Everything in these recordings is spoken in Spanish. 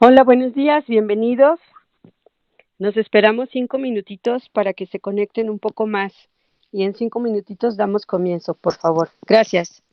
Hola, buenos días, bienvenidos. Nos esperamos 5 minutitos para que se conecten un poco más y en 5 minutitos damos comienzo, por favor. Gracias.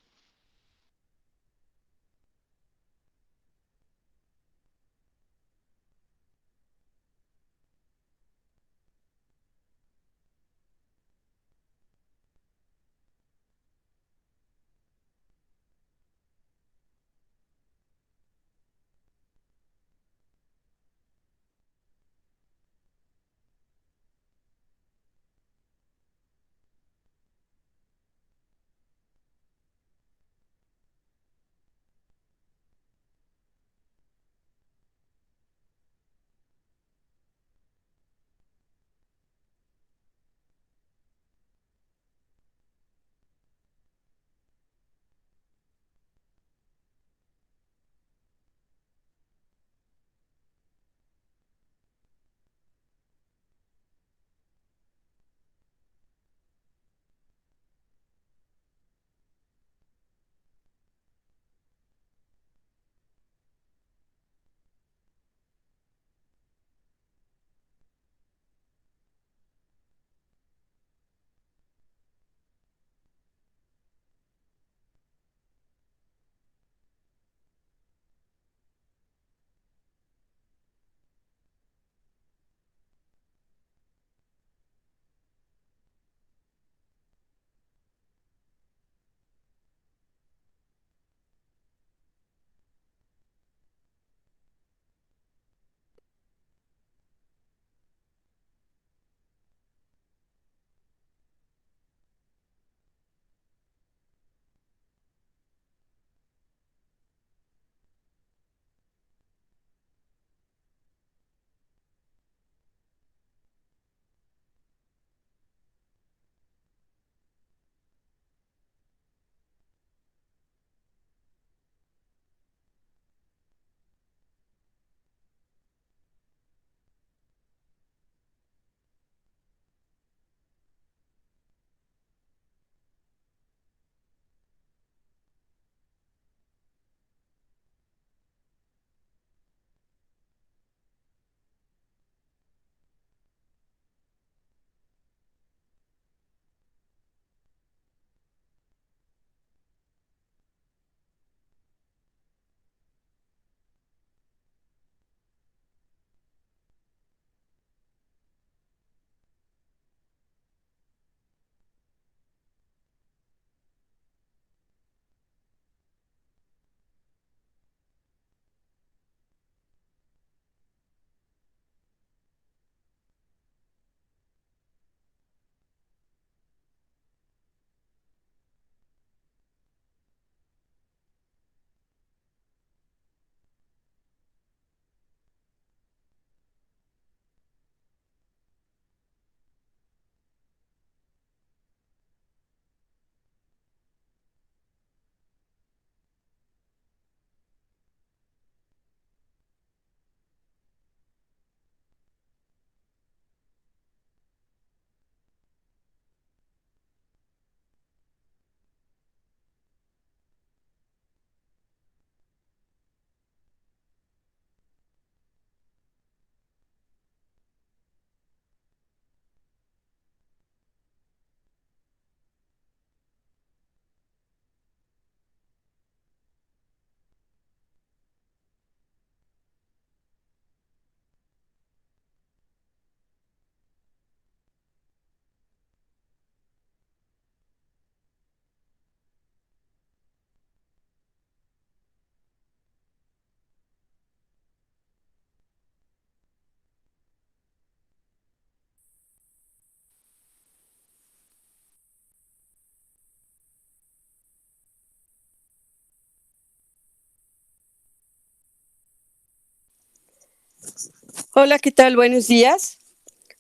Hola, ¿qué tal? Buenos días.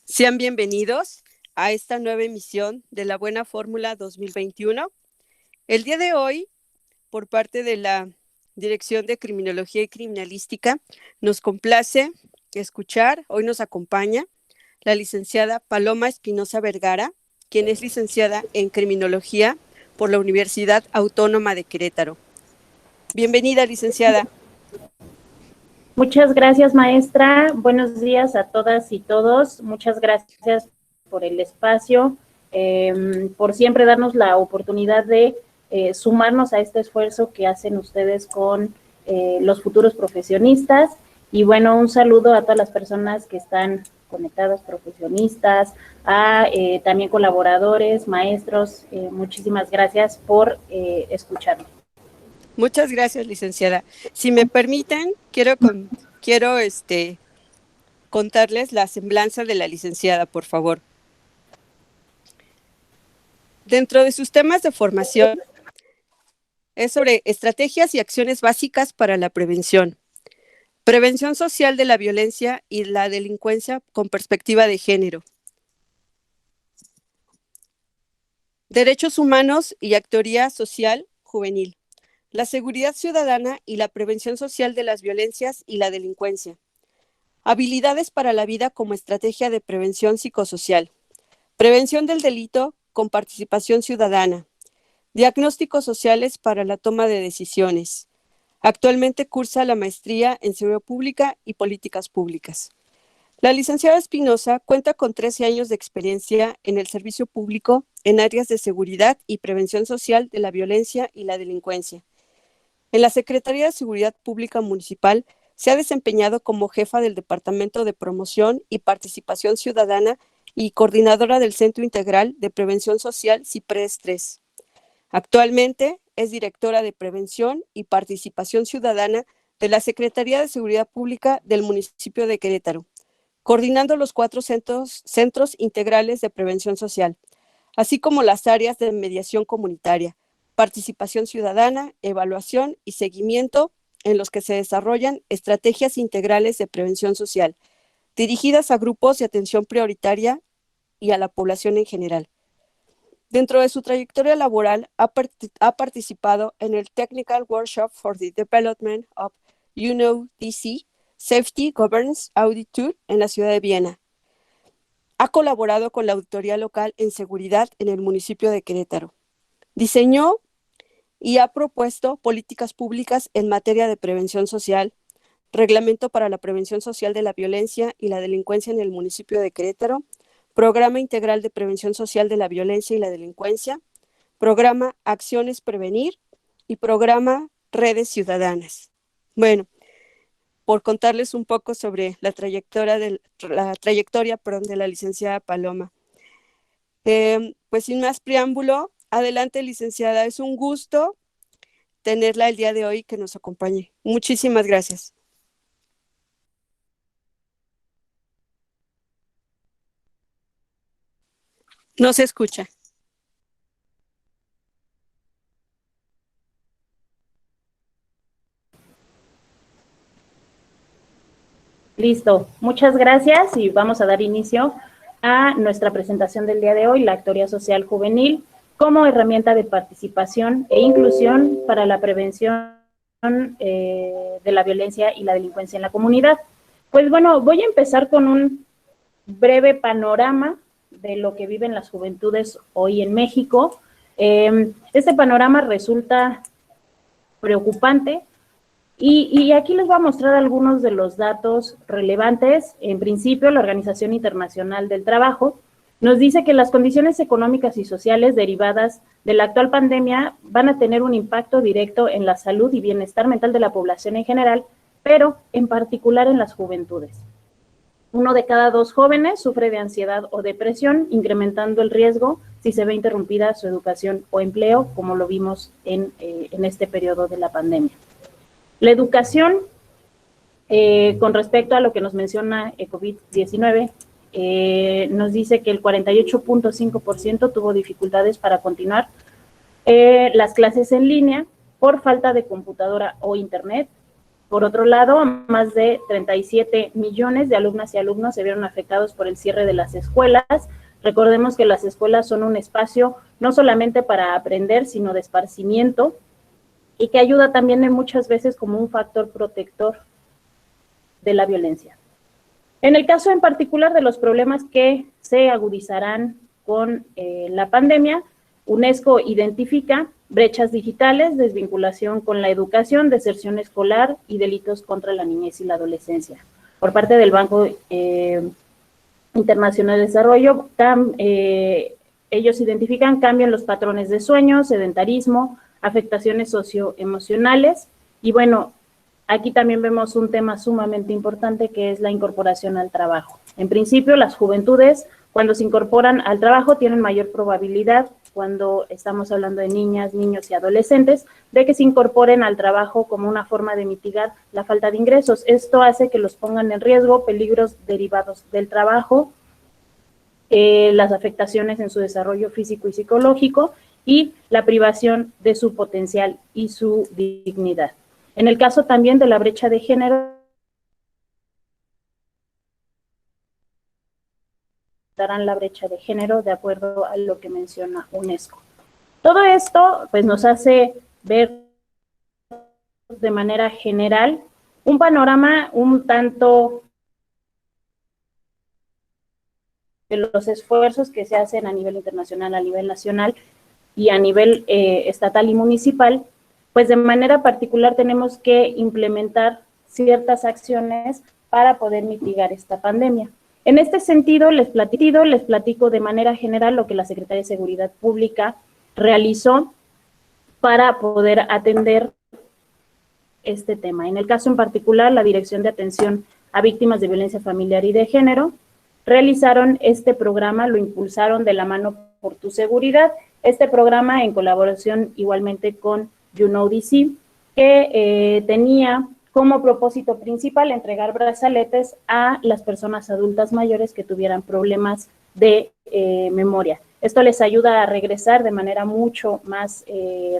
Sean bienvenidos a esta nueva emisión de La Buena Fórmula 2021. El día de hoy, por parte de la Dirección de Criminología y Criminalística, nos complace escuchar, hoy nos acompaña la licenciada Paloma Espinosa Vergara, quien es licenciada en Criminología por la Universidad Autónoma de Querétaro. Bienvenida, licenciada. Muchas gracias, maestra. Buenos días a todas y todos. Muchas gracias por el espacio, por siempre darnos la oportunidad de sumarnos a este esfuerzo que hacen ustedes con los futuros profesionistas. Y bueno, un saludo a todas las personas que están conectadas, profesionistas, a también colaboradores, maestros. Muchísimas gracias por escucharnos. Muchas gracias, licenciada. Si me permiten, quiero contarles la semblanza de la licenciada, por favor. Dentro de sus temas de formación, es sobre estrategias y acciones básicas para la prevención. Prevención social de la violencia y la delincuencia con perspectiva de género. Derechos humanos y actoría social juvenil. La seguridad ciudadana y la prevención social de las violencias y la delincuencia. Habilidades para la vida como estrategia de prevención psicosocial. Prevención del delito con participación ciudadana. Diagnósticos sociales para la toma de decisiones. Actualmente cursa la maestría en Seguridad Pública y Políticas Públicas. La licenciada Espinosa cuenta con 13 años de experiencia en el servicio público en áreas de seguridad y prevención social de la violencia y la delincuencia. En la Secretaría de Seguridad Pública Municipal se ha desempeñado como jefa del Departamento de Promoción y Participación Ciudadana y coordinadora del Centro Integral de Prevención Social CIPRES 3. Actualmente es directora de Prevención y Participación Ciudadana de la Secretaría de Seguridad Pública del municipio de Querétaro, coordinando los 4 centros integrales de prevención social, así como las áreas de mediación comunitaria, participación ciudadana, evaluación y seguimiento en los que se desarrollan estrategias integrales de prevención social, dirigidas a grupos de atención prioritaria y a la población en general. Dentro de su trayectoria laboral, ha participado en el Technical Workshop for the Development of UNODC Safety Governance Audit Tour en la ciudad de Viena. Ha colaborado con la auditoría local en seguridad en el municipio de Querétaro. Diseñó y ha propuesto políticas públicas en materia de prevención social, reglamento para la prevención social de la violencia y la delincuencia en el municipio de Querétaro, programa integral de prevención social de la violencia y la delincuencia, programa Acciones Prevenir y programa Redes Ciudadanas. Bueno, por contarles un poco sobre la trayectoria de la licenciada Paloma. Pues sin más preámbulo, adelante, licenciada, es un gusto tenerla el día de hoy que nos acompañe. Muchísimas gracias. No se escucha. Listo, muchas gracias y vamos a dar inicio a nuestra presentación del día de hoy, la actoría social juvenil como herramienta de participación e inclusión para la prevención de la violencia y la delincuencia en la comunidad. Pues bueno, voy a empezar con un breve panorama de lo que viven las juventudes hoy en México. Este panorama resulta preocupante. Y aquí les voy a mostrar algunos de los datos relevantes. En principio, la Organización Internacional del Trabajo nos dice que las condiciones económicas y sociales derivadas de la actual pandemia van a tener un impacto directo en la salud y bienestar mental de la población en general, pero en particular en las juventudes. 1 de cada 2 jóvenes sufre de ansiedad o depresión, incrementando el riesgo si se ve interrumpida su educación o empleo, como lo vimos en este periodo de la pandemia. La educación, con respecto a lo que nos menciona COVID-19, nos dice que el 48.5% tuvo dificultades para continuar las clases en línea por falta de computadora o internet. Por otro lado, más de 37 millones de alumnas y alumnos se vieron afectados por el cierre de las escuelas. Recordemos que las escuelas son un espacio no solamente para aprender, sino de esparcimiento, y que ayuda también muchas veces como un factor protector de la violencia. En el caso en particular de los problemas que se agudizarán con la pandemia, UNESCO identifica brechas digitales, desvinculación con la educación, deserción escolar y delitos contra la niñez y la adolescencia. Por parte del Banco Internacional de Desarrollo, ellos identifican cambio en los patrones de sueño, sedentarismo, afectaciones socioemocionales y bueno, aquí también vemos un tema sumamente importante que es la incorporación al trabajo. En principio, las juventudes, cuando se incorporan al trabajo, tienen mayor probabilidad, cuando estamos hablando de niñas, niños y adolescentes, de que se incorporen al trabajo como una forma de mitigar la falta de ingresos. Esto hace que los pongan en riesgo peligros derivados del trabajo, las afectaciones en su desarrollo físico y psicológico y la privación de su potencial y su dignidad. En el caso también de la brecha de género, darán la brecha de género de acuerdo a lo que menciona UNESCO. Todo esto pues nos hace ver de manera general un panorama un tanto de los esfuerzos que se hacen a nivel internacional, a nivel nacional y a nivel estatal y municipal, pues de manera particular tenemos que implementar ciertas acciones para poder mitigar esta pandemia. En este sentido, les platico de manera general lo que la Secretaría de Seguridad Pública realizó para poder atender este tema. En el caso en particular, la Dirección de Atención a Víctimas de Violencia Familiar y de Género realizaron este programa, lo impulsaron de la mano por tu seguridad, este programa en colaboración igualmente con UNODC, que tenía como propósito principal entregar brazaletes a las personas adultas mayores que tuvieran problemas de memoria. Esto les ayuda a regresar de manera mucho más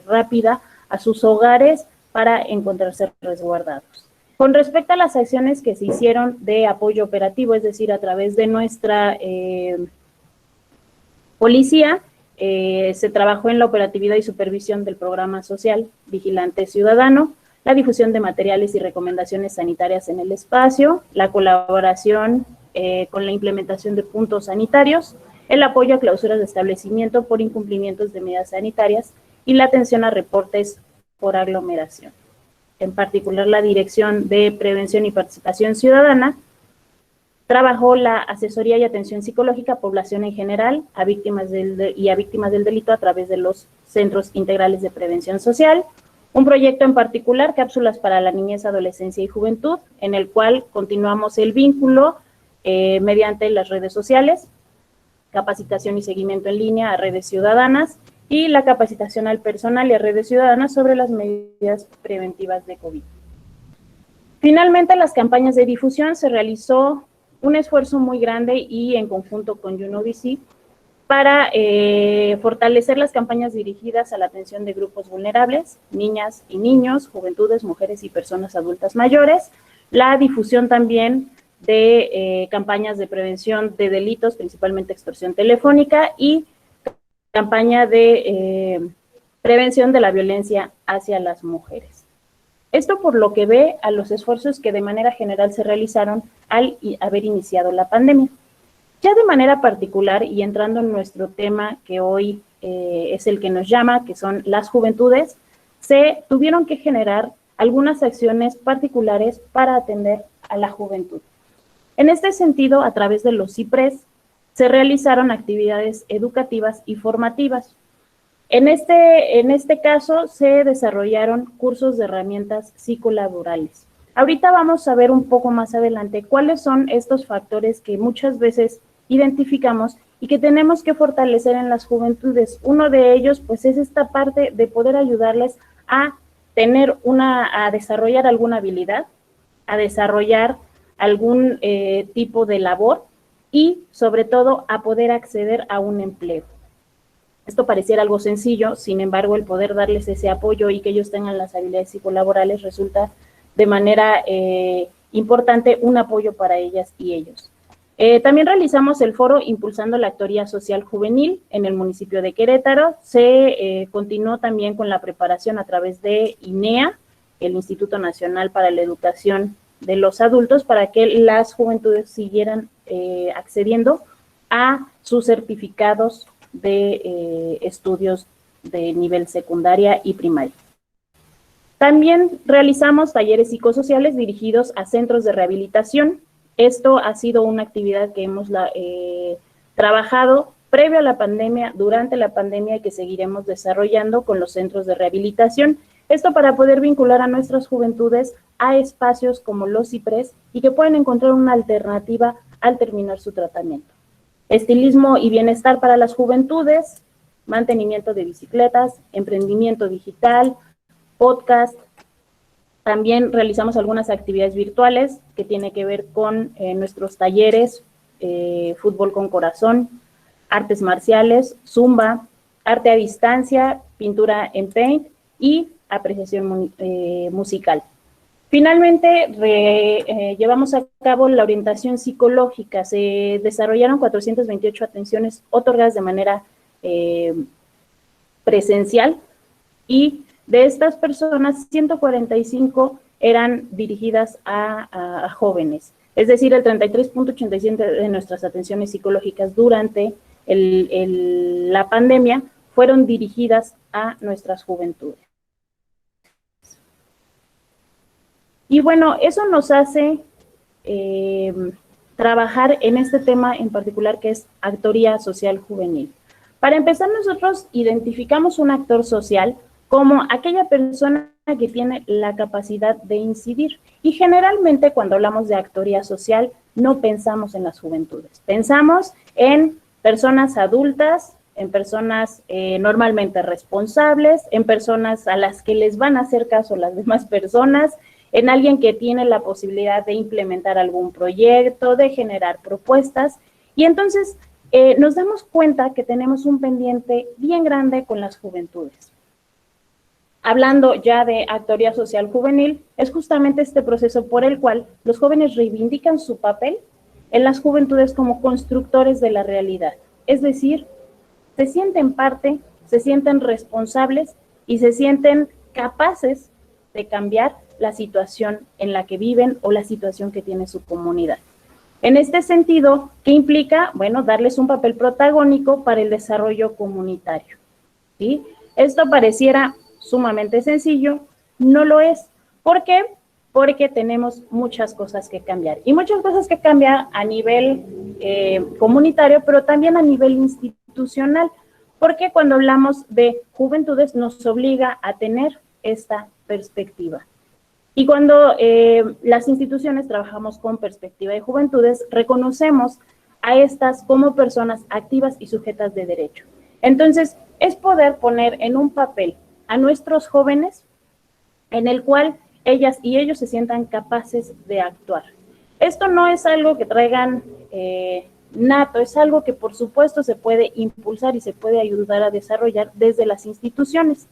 rápida a sus hogares para encontrarse resguardados. Con respecto a las acciones que se hicieron de apoyo operativo, es decir, a través de nuestra policía, se trabajó en la operatividad y supervisión del programa social Vigilante Ciudadano, la difusión de materiales y recomendaciones sanitarias en el espacio, la colaboración con la implementación de puntos sanitarios, el apoyo a clausuras de establecimiento por incumplimientos de medidas sanitarias y la atención a reportes por aglomeración. En particular, la Dirección de Prevención y Participación Ciudadana trabajó la asesoría y atención psicológica a población en general a víctimas del delito a través de los Centros Integrales de Prevención Social, un proyecto en particular, Cápsulas para la Niñez, Adolescencia y Juventud, en el cual continuamos el vínculo mediante las redes sociales, capacitación y seguimiento en línea a redes ciudadanas, y la capacitación al personal y a redes ciudadanas sobre las medidas preventivas de COVID. Finalmente, las campañas de difusión se realizó un esfuerzo muy grande y en conjunto con UNODC para fortalecer las campañas dirigidas a la atención de grupos vulnerables, niñas y niños, juventudes, mujeres y personas adultas mayores, la difusión también de campañas de prevención de delitos, principalmente extorsión telefónica, y campaña de prevención de la violencia hacia las mujeres. Esto por lo que ve a los esfuerzos que de manera general se realizaron al haber iniciado la pandemia. Ya de manera particular y entrando en nuestro tema que hoy es el que nos llama, que son las juventudes, se tuvieron que generar algunas acciones particulares para atender a la juventud. En este sentido, a través de los CIPRES, se realizaron actividades educativas y formativas. En este caso, se desarrollaron cursos de herramientas psicolaborales. Ahorita vamos a ver un poco más adelante cuáles son estos factores que muchas veces identificamos y que tenemos que fortalecer en las juventudes. Uno de ellos, pues, es esta parte de poder ayudarles a a desarrollar alguna habilidad, a desarrollar algún tipo de labor y, sobre todo, a poder acceder a un empleo. Esto pareciera algo sencillo, sin embargo, el poder darles ese apoyo y que ellos tengan las habilidades psicolaborales resulta de manera importante un apoyo para ellas y ellos. También realizamos el foro Impulsando la Actoría Social Juvenil en el municipio de Querétaro. Se continuó también con la preparación a través de INEA, el Instituto Nacional para la Educación de los Adultos, para que las juventudes siguieran accediendo a sus certificados de estudios de nivel secundaria y primaria. También realizamos talleres psicosociales dirigidos a centros de rehabilitación. Esto ha sido una actividad que hemos trabajado previo a la pandemia, durante la pandemia y que seguiremos desarrollando con los centros de rehabilitación. Esto para poder vincular a nuestras juventudes a espacios como los CIPRES y que puedan encontrar una alternativa al terminar su tratamiento. Estilismo y bienestar para las juventudes, mantenimiento de bicicletas, emprendimiento digital, podcast. También realizamos algunas actividades virtuales que tienen que ver con nuestros talleres, fútbol con corazón, artes marciales, zumba, arte a distancia, pintura en paint y apreciación musical. Finalmente, llevamos a cabo la orientación psicológica. Se desarrollaron 428 atenciones otorgadas de manera presencial y de estas personas, 145 eran dirigidas a jóvenes. Es decir, el 33.87% de nuestras atenciones psicológicas durante la pandemia fueron dirigidas a nuestras juventudes. Y bueno, eso nos hace trabajar en este tema en particular que es actoría social juvenil. Para empezar, nosotros identificamos un actor social como aquella persona que tiene la capacidad de incidir. Y generalmente cuando hablamos de actoría social no pensamos en las juventudes, pensamos en personas adultas, en personas normalmente responsables, en personas a las que les van a hacer caso las demás personas, en alguien que tiene la posibilidad de implementar algún proyecto, de generar propuestas. Y entonces nos damos cuenta que tenemos un pendiente bien grande con las juventudes. Hablando ya de actoría social juvenil, es justamente este proceso por el cual los jóvenes reivindican su papel en las juventudes como constructores de la realidad. Es decir, se sienten parte, se sienten responsables y se sienten capaces de cambiar la situación en la que viven o la situación que tiene su comunidad. En este sentido, ¿qué implica? Bueno, darles un papel protagónico para el desarrollo comunitario, ¿sí? Esto pareciera sumamente sencillo, no lo es. ¿Por qué? Porque tenemos muchas cosas que cambiar. Y muchas cosas que cambiar a nivel comunitario, pero también a nivel institucional. Porque cuando hablamos de juventudes nos obliga a tener esta perspectiva. Y cuando las instituciones trabajamos con perspectiva de juventudes, reconocemos a estas como personas activas y sujetas de derecho. Entonces, es poder poner en un papel a nuestros jóvenes en el cual ellas y ellos se sientan capaces de actuar. Esto no es algo que traigan nato, es algo que por supuesto se puede impulsar y se puede ayudar a desarrollar desde las instituciones.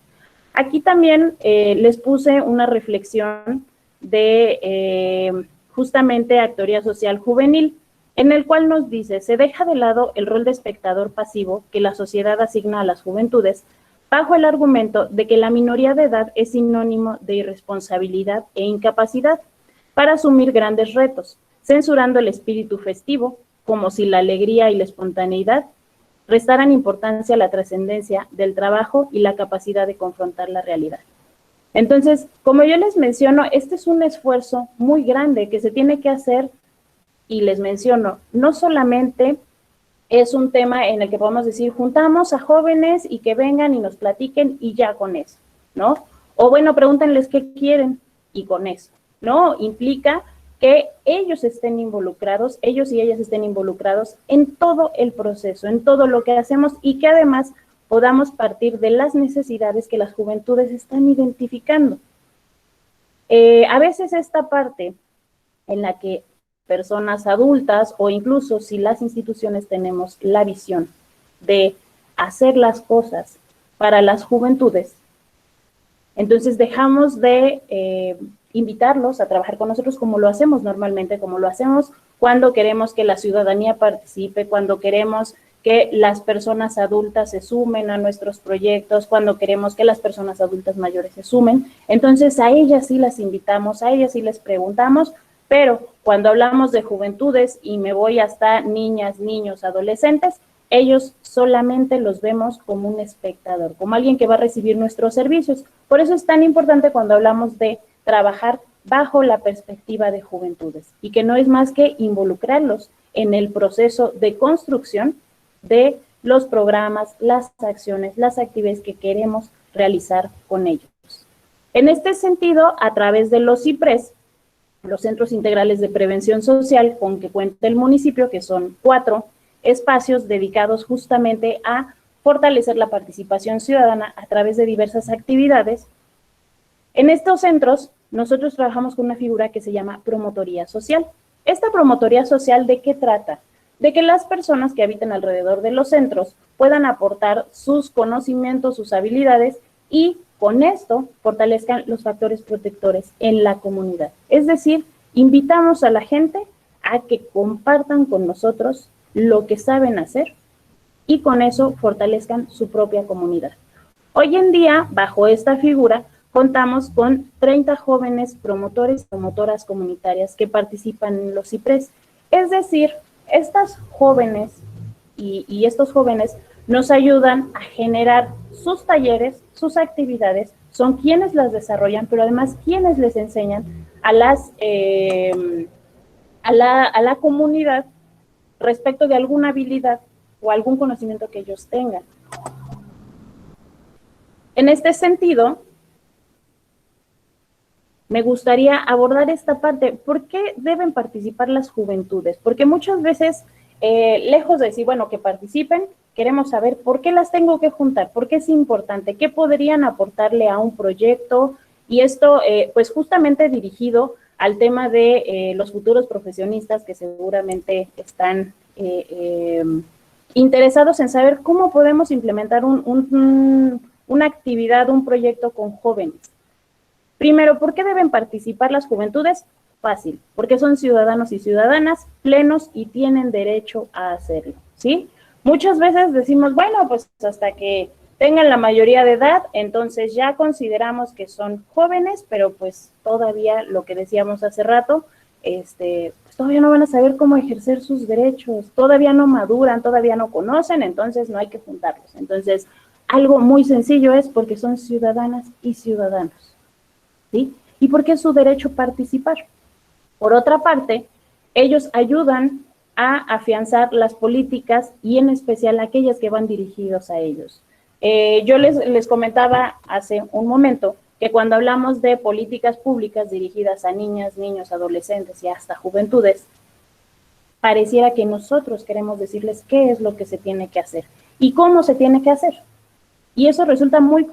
Aquí también les puse una reflexión de justamente actoría social juvenil, en el cual nos dice, se deja de lado el rol de espectador pasivo que la sociedad asigna a las juventudes, bajo el argumento de que la minoría de edad es sinónimo de irresponsabilidad e incapacidad para asumir grandes retos, censurando el espíritu festivo, como si la alegría y la espontaneidad restaran importancia a la trascendencia del trabajo y la capacidad de confrontar la realidad. Entonces, como yo les menciono, este es un esfuerzo muy grande que se tiene que hacer y les menciono, no solamente es un tema en el que podemos decir, juntamos a jóvenes y que vengan y nos platiquen y ya con eso, ¿no? O bueno, pregúntenles qué quieren y con eso, ¿no? Implica que ellos estén involucrados, ellos y ellas estén involucrados en todo el proceso, en todo lo que hacemos y que además podamos partir de las necesidades que las juventudes están identificando. A veces esta parte en la que personas adultas o incluso si las instituciones tenemos la visión de hacer las cosas para las juventudes, entonces dejamos de invitarlos a trabajar con nosotros como lo hacemos normalmente, como lo hacemos cuando queremos que la ciudadanía participe, cuando queremos que las personas adultas se sumen a nuestros proyectos, cuando queremos que las personas adultas mayores se sumen. Entonces a ellas sí las invitamos, a ellas sí les preguntamos, pero cuando hablamos de juventudes y me voy hasta niñas, niños, adolescentes, ellos solamente los vemos como un espectador, como alguien que va a recibir nuestros servicios. Por eso es tan importante cuando hablamos de trabajar bajo la perspectiva de juventudes y que no es más que involucrarlos en el proceso de construcción de los programas, las acciones, las actividades que queremos realizar con ellos. En este sentido, a través de los CIPRES, los Centros Integrales de Prevención Social, con que cuenta el municipio, que son 4 espacios dedicados justamente a fortalecer la participación ciudadana a través de diversas actividades. En estos centros, nosotros trabajamos con una figura que se llama promotoría social. Esta promotoría social, ¿de qué trata? De que las personas que habiten alrededor de los centros puedan aportar sus conocimientos, sus habilidades y con esto fortalezcan los factores protectores en la comunidad. Es decir, invitamos a la gente a que compartan con nosotros lo que saben hacer y con eso fortalezcan su propia comunidad. Hoy en día, bajo esta figura, contamos con 30 jóvenes promotores y promotoras comunitarias que participan en los CIPRES. Es decir, estas jóvenes y estos jóvenes nos ayudan a generar sus talleres, sus actividades, son quienes las desarrollan, pero además quienes les enseñan a la comunidad respecto de alguna habilidad o algún conocimiento que ellos tengan. En este sentido, me gustaría abordar esta parte. ¿Por qué deben participar las juventudes? Porque muchas veces, lejos de decir, bueno, que participen, queremos saber por qué las tengo que juntar, por qué es importante, qué podrían aportarle a un proyecto, y esto, pues justamente dirigido al tema de los futuros profesionistas que seguramente están interesados en saber cómo podemos implementar una actividad, un proyecto con jóvenes. Primero, ¿por qué deben participar las juventudes? Fácil, porque son ciudadanos y ciudadanas plenos y tienen derecho a hacerlo, ¿sí? Muchas veces decimos, bueno, pues hasta que tengan la mayoría de edad, entonces ya consideramos que son jóvenes, pero pues todavía lo que decíamos hace rato, pues todavía no van a saber cómo ejercer sus derechos, todavía no maduran, todavía no conocen, entonces no hay que juntarlos. Entonces, algo muy sencillo es porque son ciudadanas y ciudadanos, ¿sí? ¿Y por qué es su derecho participar? Por otra parte, ellos ayudan a afianzar las políticas y en especial aquellas que van dirigidos a ellos. Yo les comentaba hace un momento que cuando hablamos de políticas públicas dirigidas a niñas, niños, adolescentes y hasta juventudes, pareciera que nosotros queremos decirles qué es lo que se tiene que hacer y cómo se tiene que hacer. Y eso resulta muy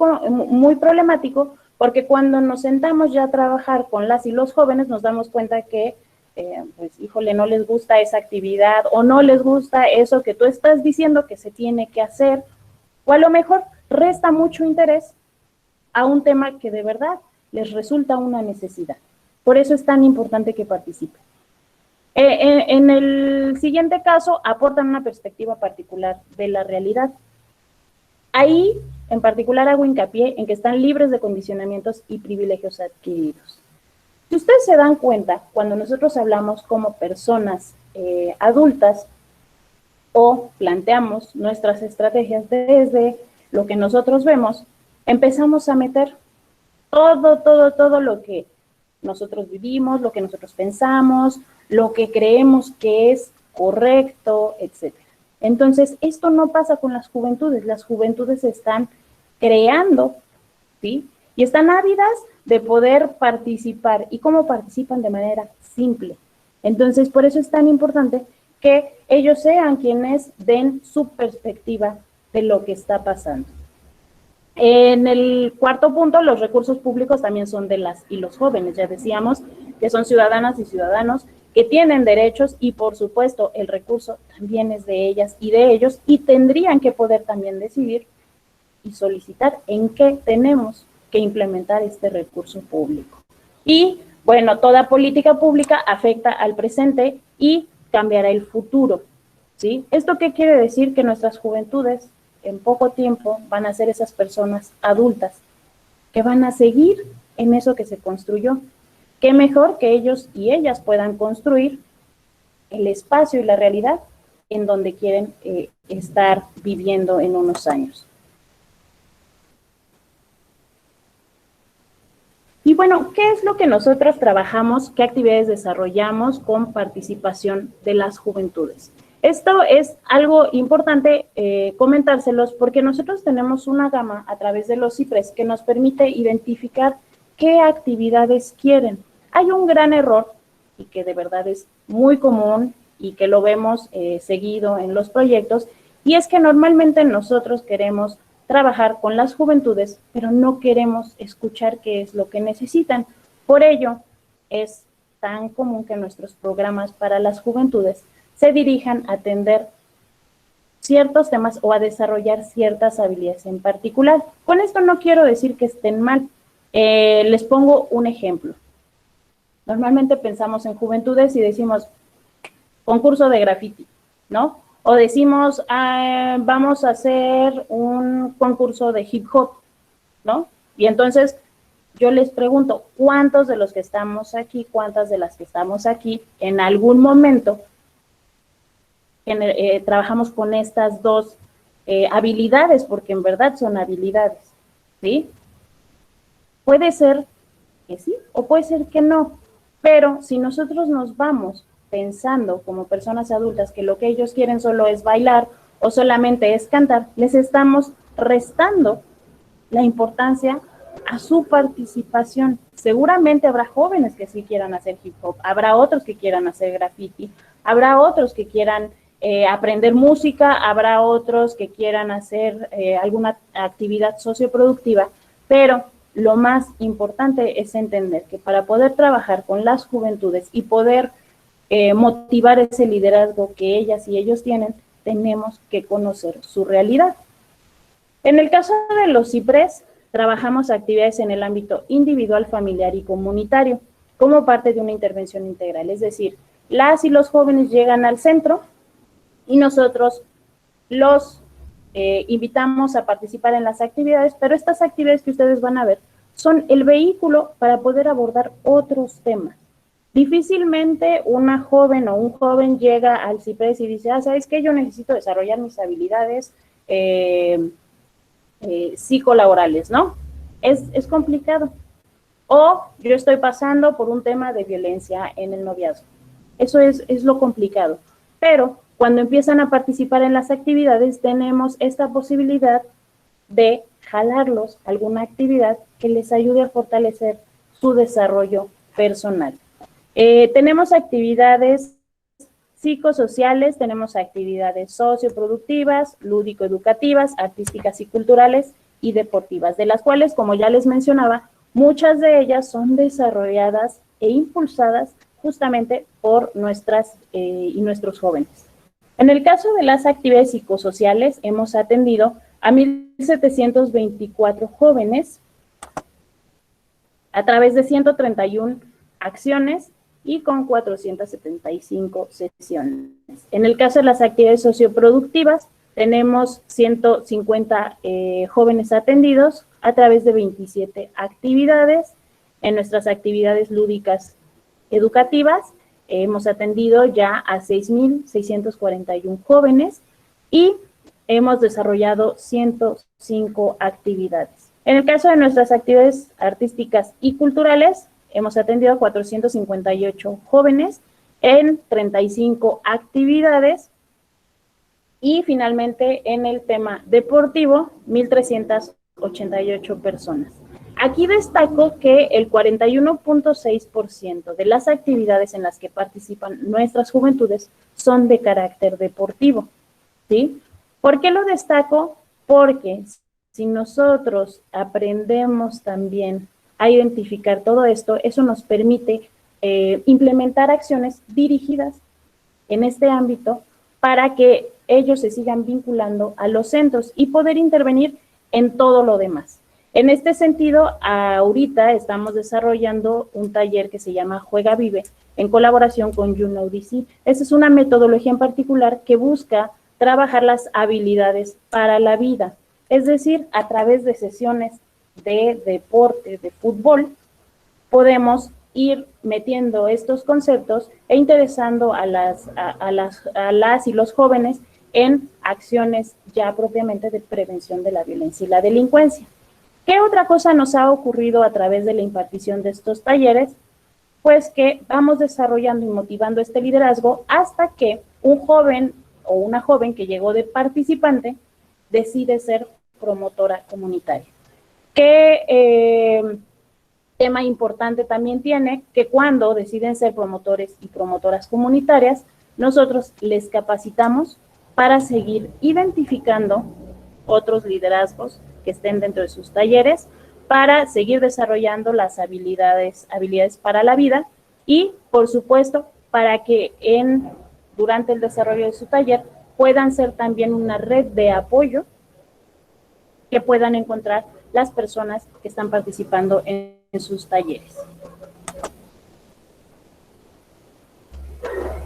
problemático porque cuando nos sentamos ya a trabajar con las y los jóvenes nos damos cuenta que, pues, híjole, no les gusta esa actividad o no les gusta eso que tú estás diciendo que se tiene que hacer, o a lo mejor resta mucho interés a un tema que de verdad les resulta una necesidad. Por eso es tan importante que participen. En el siguiente caso, aportan una perspectiva particular de la realidad. Ahí, en particular, hago hincapié en que están libres de condicionamientos y privilegios adquiridos. Si ustedes se dan cuenta, cuando nosotros hablamos como personas adultas o planteamos nuestras estrategias desde lo que nosotros vemos, empezamos a meter todo lo que nosotros vivimos, lo que nosotros pensamos, lo que creemos que es correcto, etc. Entonces, esto no pasa con las juventudes están creando, ¿sí? Y están ávidas de poder participar. ¿Y cómo participan? De manera simple. Entonces, por eso es tan importante que ellos sean quienes den su perspectiva de lo que está pasando. En el cuarto punto, los recursos públicos también son de las y los jóvenes. Ya decíamos que son ciudadanas y ciudadanos que tienen derechos y, por supuesto, el recurso también es de ellas y de ellos y tendrían que poder también decidir y solicitar en qué tenemos que implementar este recurso público. Y, bueno, toda política pública afecta al presente y cambiará el futuro, ¿sí? ¿Esto qué quiere decir? Que nuestras juventudes en poco tiempo van a ser esas personas adultas que van a seguir en eso que se construyó. Qué mejor que ellos y ellas puedan construir el espacio y la realidad en donde quieren estar viviendo en unos años. Y bueno, ¿qué es lo que nosotros trabajamos? ¿Qué actividades desarrollamos con participación de las juventudes? Esto es algo importante comentárselos porque nosotros tenemos una gama a través de los CIPRES que nos permite identificar qué actividades quieren. Hay un gran error y que de verdad es muy común y que lo vemos seguido en los proyectos, y es que normalmente nosotros queremos trabajar con las juventudes, pero no queremos escuchar qué es lo que necesitan. Por ello, es tan común que nuestros programas para las juventudes se dirijan a atender ciertos temas o a desarrollar ciertas habilidades en particular. Con esto no quiero decir que estén mal. Les pongo un ejemplo. Normalmente pensamos en juventudes y decimos concurso de graffiti, ¿no? O decimos, vamos a hacer un concurso de hip hop, ¿no? Y entonces yo les pregunto, ¿cuántos de los que estamos aquí, cuántas de las que estamos aquí, en algún momento trabajamos con estas dos habilidades? Porque en verdad son habilidades, ¿sí? Puede ser que sí o puede ser que no, pero si nosotros nos vamos pensando como personas adultas que lo que ellos quieren solo es bailar o solamente es cantar, les estamos restando la importancia a su participación. Seguramente habrá jóvenes que sí quieran hacer hip hop, habrá otros que quieran hacer graffiti, habrá otros que quieran aprender música, habrá otros que quieran hacer alguna actividad socioproductiva, pero lo más importante es entender que para poder trabajar con las juventudes y poder motivar ese liderazgo que ellas y ellos tienen, tenemos que conocer su realidad. En el caso de los CIPRES, trabajamos actividades en el ámbito individual, familiar y comunitario, como parte de una intervención integral. Es decir, las y los jóvenes llegan al centro y nosotros los invitamos a participar en las actividades, pero estas actividades que ustedes van a ver son el vehículo para poder abordar otros temas. Difícilmente una joven o un joven llega al CIPRES y dice, ¿sabes qué? Yo necesito desarrollar mis habilidades psicolaborales, ¿no? Es complicado. O yo estoy pasando por un tema de violencia en el noviazgo. Eso es lo complicado. Pero cuando empiezan a participar en las actividades, tenemos esta posibilidad de jalarlos a alguna actividad que les ayude a fortalecer su desarrollo personal. Tenemos actividades psicosociales, tenemos actividades socioproductivas, lúdico-educativas, artísticas y culturales y deportivas, de las cuales, como ya les mencionaba, muchas de ellas son desarrolladas e impulsadas justamente por nuestras y nuestros jóvenes. En el caso de las actividades psicosociales, hemos atendido a 1,724 jóvenes a través de 131 acciones y con 475 sesiones. En el caso de las actividades socioproductivas, tenemos 150 jóvenes atendidos a través de 27 actividades. En nuestras actividades lúdicas educativas, hemos atendido ya a 6,641 jóvenes y hemos desarrollado 105 actividades. En el caso de nuestras actividades artísticas y culturales, hemos atendido a 458 jóvenes en 35 actividades y finalmente en el tema deportivo, 1,388 personas. Aquí destaco que el 41.6% de las actividades en las que participan nuestras juventudes son de carácter deportivo, ¿sí? ¿Por qué lo destaco? Porque si nosotros aprendemos también a identificar todo esto, eso nos permite implementar acciones dirigidas en este ámbito para que ellos se sigan vinculando a los centros y poder intervenir en todo lo demás. En este sentido, ahorita estamos desarrollando un taller que se llama Juega Vive en colaboración con YouKnowDC. Esa es una metodología en particular que busca trabajar las habilidades para la vida, es decir, a través de sesiones de deporte, de fútbol, podemos ir metiendo estos conceptos e interesando a las y los jóvenes en acciones ya propiamente de prevención de la violencia y la delincuencia. ¿Qué otra cosa nos ha ocurrido a través de la impartición de estos talleres? Pues que vamos desarrollando y motivando este liderazgo hasta que un joven o una joven que llegó de participante decide ser promotora comunitaria. ¿Qué tema importante también tiene? Que cuando deciden ser promotores y promotoras comunitarias, nosotros les capacitamos para seguir identificando otros liderazgos que estén dentro de sus talleres, para seguir desarrollando las habilidades para la vida y, por supuesto, para que durante el desarrollo de su taller puedan ser también una red de apoyo que puedan encontrar las personas que están participando en sus talleres.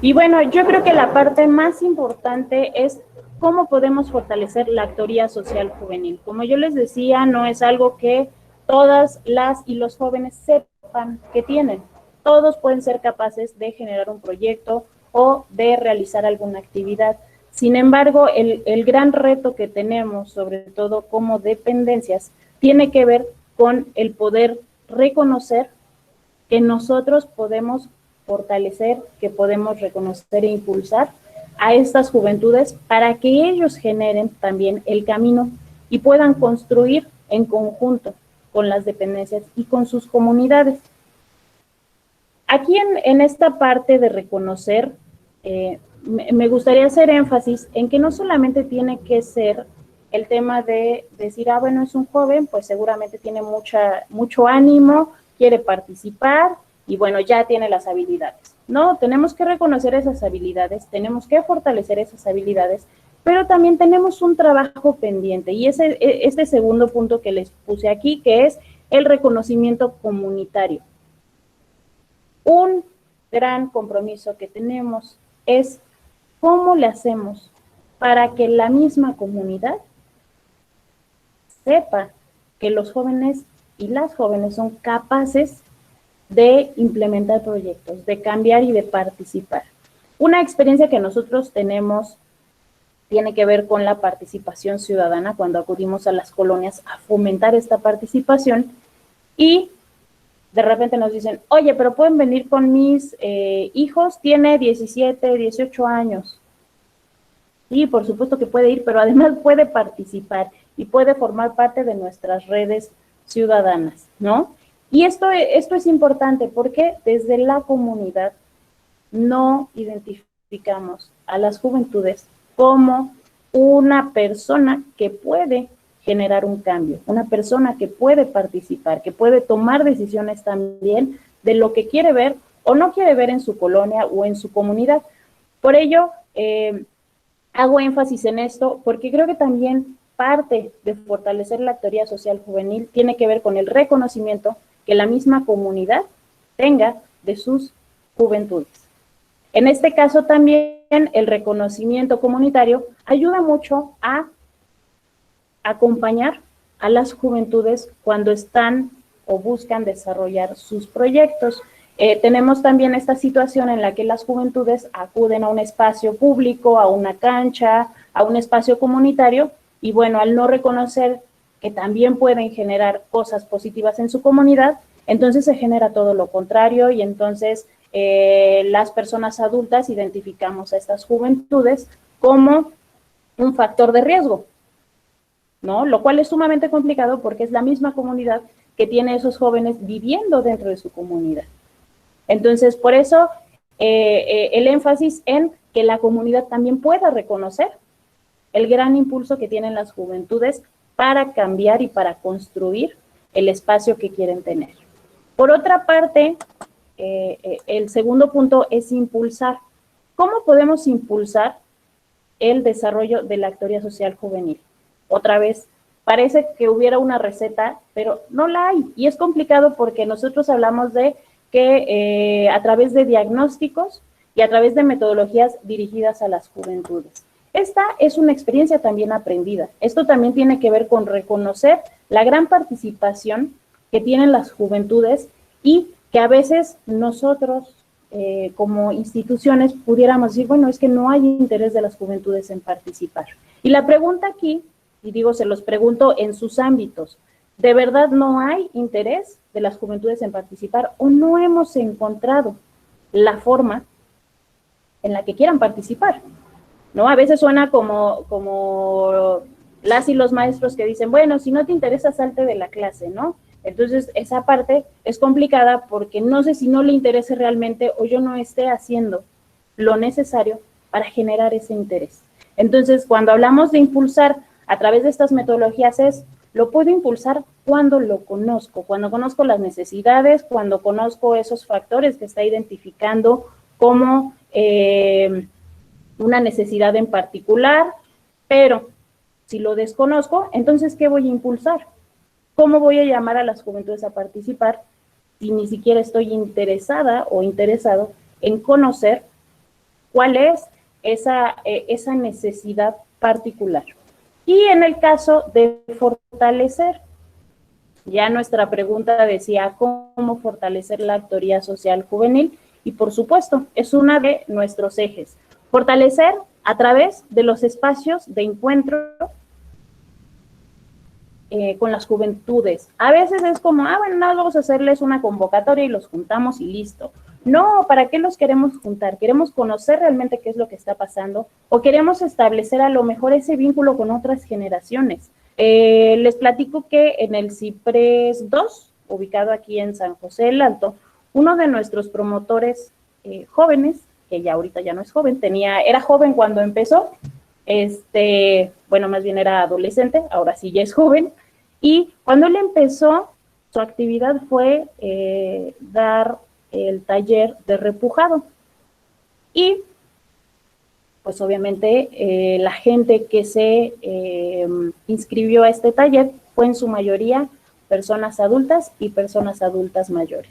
Y bueno, yo creo que la parte más importante es cómo podemos fortalecer la actoría social juvenil. Como yo les decía, no es algo que todas las y los jóvenes sepan que tienen. Todos pueden ser capaces de generar un proyecto o de realizar alguna actividad. Sin embargo, el gran reto que tenemos, sobre todo como dependencias, tiene que ver con el poder reconocer que nosotros podemos fortalecer, que podemos reconocer e impulsar a estas juventudes para que ellos generen también el camino y puedan construir en conjunto con las dependencias y con sus comunidades. Aquí en esta parte de reconocer, me gustaría hacer énfasis en que no solamente tiene que ser el tema de decir, bueno, es un joven, pues seguramente tiene mucho ánimo, quiere participar y bueno, ya tiene las habilidades. No, tenemos que reconocer esas habilidades, tenemos que fortalecer esas habilidades, pero también tenemos un trabajo pendiente y este segundo punto que les puse aquí, que es el reconocimiento comunitario. Un gran compromiso que tenemos es cómo le hacemos para que la misma comunidad sepa que los jóvenes y las jóvenes son capaces de implementar proyectos, de cambiar y de participar. Una experiencia que nosotros tenemos tiene que ver con la participación ciudadana, cuando acudimos a las colonias a fomentar esta participación y de repente nos dicen, oye, pero pueden venir con mis hijos, tiene 17, 18 años. Sí, por supuesto que puede ir, pero además puede participar y puede formar parte de nuestras redes ciudadanas, ¿no? Y esto es importante porque desde la comunidad no identificamos a las juventudes como una persona que puede generar un cambio, una persona que puede participar, que puede tomar decisiones también de lo que quiere ver o no quiere ver en su colonia o en su comunidad. Por ello, hago énfasis en esto porque creo que también parte de fortalecer la actoría social juvenil tiene que ver con el reconocimiento que la misma comunidad tenga de sus juventudes. En este caso también el reconocimiento comunitario ayuda mucho a acompañar a las juventudes cuando están o buscan desarrollar sus proyectos. Tenemos también esta situación en la que las juventudes acuden a un espacio público, a una cancha, a un espacio comunitario, y bueno, al no reconocer que también pueden generar cosas positivas en su comunidad, entonces se genera todo lo contrario y entonces las personas adultas identificamos a estas juventudes como un factor de riesgo, ¿no? Lo cual es sumamente complicado porque es la misma comunidad que tiene esos jóvenes viviendo dentro de su comunidad. Entonces, por eso el énfasis en que la comunidad también pueda reconocer el gran impulso que tienen las juventudes para cambiar y para construir el espacio que quieren tener. Por otra parte, el segundo punto es impulsar. ¿Cómo podemos impulsar el desarrollo de la actoría social juvenil? Otra vez, parece que hubiera una receta, pero no la hay. Y es complicado porque nosotros hablamos de que a través de diagnósticos y a través de metodologías dirigidas a las juventudes. Esta es una experiencia también aprendida. Esto también tiene que ver con reconocer la gran participación que tienen las juventudes y que a veces nosotros como instituciones pudiéramos decir, bueno, es que no hay interés de las juventudes en participar. Y la pregunta aquí, y digo, se los pregunto en sus ámbitos, ¿de verdad no hay interés de las juventudes en participar o no hemos encontrado la forma en la que quieran participar? ¿No? A veces suena como las y los maestros que dicen, bueno, si no te interesa, salte de la clase, ¿no? Entonces, esa parte es complicada porque no sé si no le interese realmente o yo no esté haciendo lo necesario para generar ese interés. Entonces, cuando hablamos de impulsar a través de estas metodologías lo puedo impulsar cuando lo conozco, cuando conozco las necesidades, cuando conozco esos factores que está identificando como una necesidad en particular, pero si lo desconozco, entonces, ¿qué voy a impulsar? ¿Cómo voy a llamar a las juventudes a participar si ni siquiera estoy interesada o interesado en conocer cuál es esa necesidad particular? Y en el caso de fortalecer, ya nuestra pregunta decía cómo fortalecer la actoría social juvenil y por supuesto es una de nuestros ejes. Fortalecer a través de los espacios de encuentro con las juventudes. A veces es como, bueno, no, vamos a hacerles una convocatoria y los juntamos y listo. No, ¿para qué los queremos juntar? ¿Queremos conocer realmente qué es lo que está pasando? ¿O queremos establecer a lo mejor ese vínculo con otras generaciones? Les platico que en el CIPRES 2, ubicado aquí en San José del Alto, uno de nuestros promotores jóvenes, que ya ahorita ya no es joven, era joven cuando empezó, bueno, más bien era adolescente, ahora sí ya es joven, y cuando él empezó, su actividad fue dar el taller de repujado. Y, pues obviamente, la gente que se inscribió a este taller fue en su mayoría personas adultas y personas adultas mayores.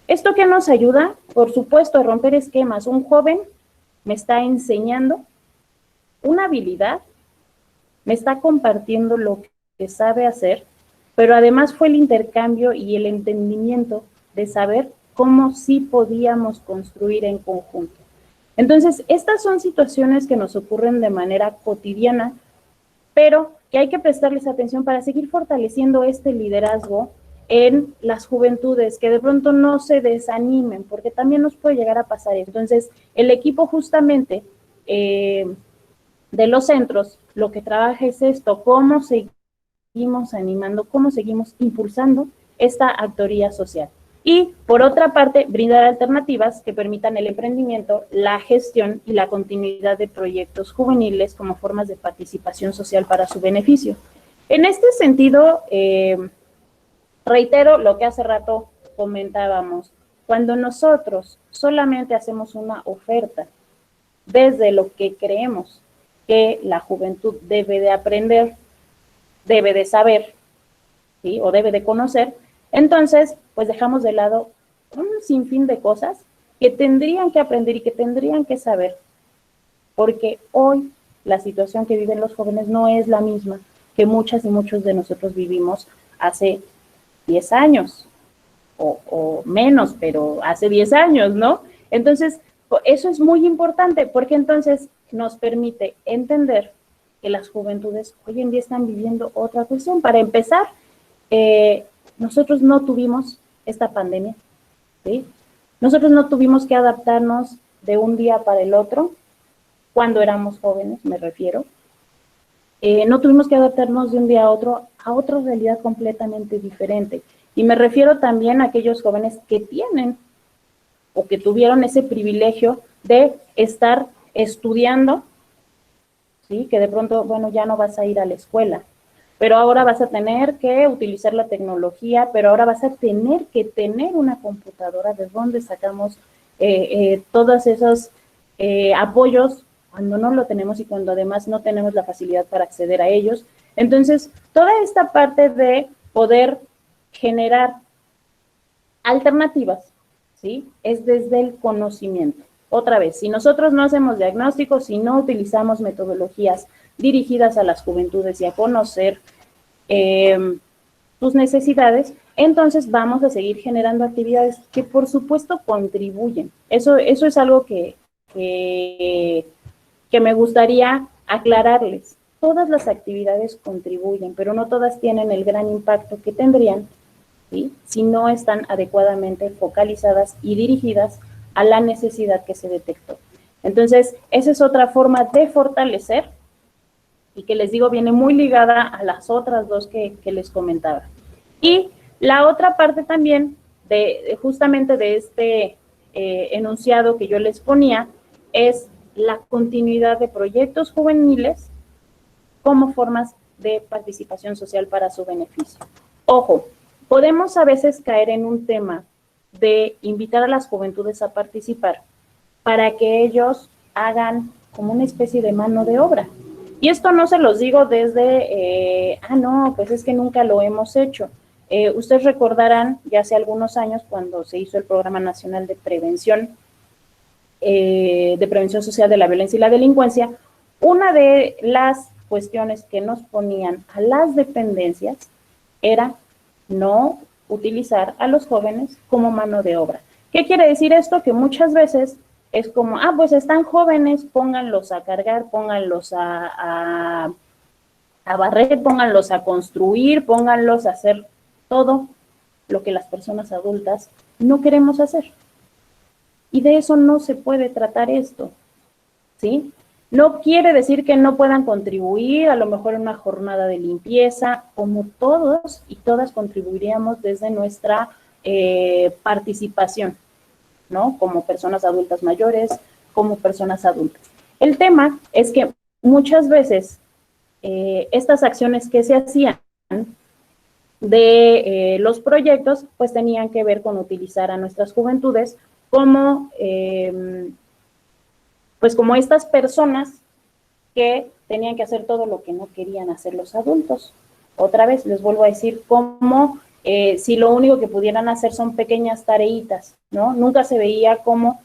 ¿Esto qué nos ayuda? Por supuesto, a romper esquemas. Un joven me está enseñando una habilidad, me está compartiendo lo que sabe hacer, pero además fue el intercambio y el entendimiento de saber cómo sí podíamos construir en conjunto. Entonces, estas son situaciones que nos ocurren de manera cotidiana, pero que hay que prestarles atención para seguir fortaleciendo este liderazgo en las juventudes, que de pronto no se desanimen, porque también nos puede llegar a pasar. Entonces, el equipo justamente de los centros, lo que trabaja es esto, cómo seguimos animando, cómo seguimos impulsando esta actoría social. Y, por otra parte, brindar alternativas que permitan el emprendimiento, la gestión y la continuidad de proyectos juveniles como formas de participación social para su beneficio. En este sentido, reitero lo que hace rato comentábamos, cuando nosotros solamente hacemos una oferta desde lo que creemos que la juventud debe de aprender, debe de saber, ¿sí? O debe de conocer, entonces, pues dejamos de lado un sinfín de cosas que tendrían que aprender y que tendrían que saber, porque hoy la situación que viven los jóvenes no es la misma que muchas y muchos de nosotros vivimos hace 10 años, o menos, pero hace 10 años, ¿no? Entonces, eso es muy importante, porque entonces nos permite entender que las juventudes hoy en día están viviendo otra cuestión. Para empezar, nosotros no tuvimos esta pandemia, ¿sí? Nosotros no tuvimos que adaptarnos de un día para el otro, cuando éramos jóvenes, me refiero. No tuvimos que adaptarnos de un día a otra realidad completamente diferente. Y me refiero también a aquellos jóvenes que tienen o que tuvieron ese privilegio de estar estudiando, ¿sí? Que de pronto, bueno, ya no vas a ir a la escuela, pero ahora vas a tener que utilizar la tecnología, pero ahora vas a tener que tener una computadora. ¿De dónde sacamos todos esos apoyos cuando no lo tenemos y cuando además no tenemos la facilidad para acceder a ellos? Entonces, toda esta parte de poder generar alternativas, ¿sí? Es desde el conocimiento. Otra vez, si nosotros no hacemos diagnósticos, si no utilizamos metodologías dirigidas a las juventudes y a conocer sus necesidades, entonces vamos a seguir generando actividades que por supuesto contribuyen. Eso es algo que me gustaría aclararles. Todas las actividades contribuyen, pero no todas tienen el gran impacto que tendrían, ¿sí?, si no están adecuadamente focalizadas y dirigidas a la necesidad que se detectó. Entonces, esa es otra forma de fortalecer y que les digo viene muy ligada a las otras dos que les comentaba. Y la otra parte también justamente de este enunciado que yo les ponía es la continuidad de proyectos juveniles como formas de participación social para su beneficio. Ojo, podemos a veces caer en un tema de invitar a las juventudes a participar para que ellos hagan como una especie de mano de obra. Y esto no se los digo desde, no, pues es que nunca lo hemos hecho. Ustedes recordarán ya hace algunos años cuando se hizo el Programa Nacional de Prevención Social de la Violencia y la Delincuencia, una de las cuestiones que nos ponían a las dependencias era no utilizar a los jóvenes como mano de obra. ¿Qué quiere decir esto? Que muchas veces es como, pues están jóvenes, pónganlos a cargar, pónganlos a barrer, pónganlos a construir, pónganlos a hacer todo lo que las personas adultas no queremos hacer. Y de eso no se puede tratar esto, ¿sí? No quiere decir que no puedan contribuir, a lo mejor en una jornada de limpieza, como todos y todas contribuiríamos desde nuestra participación, ¿no? Como personas adultas mayores, como personas adultas. El tema es que muchas veces estas acciones que se hacían de los proyectos, pues tenían que ver con utilizar a nuestras juventudes como, pues como estas personas que tenían que hacer todo lo que no querían hacer los adultos. Otra vez les vuelvo a decir como si lo único que pudieran hacer son pequeñas tareitas, ¿no? Nunca se veía cómo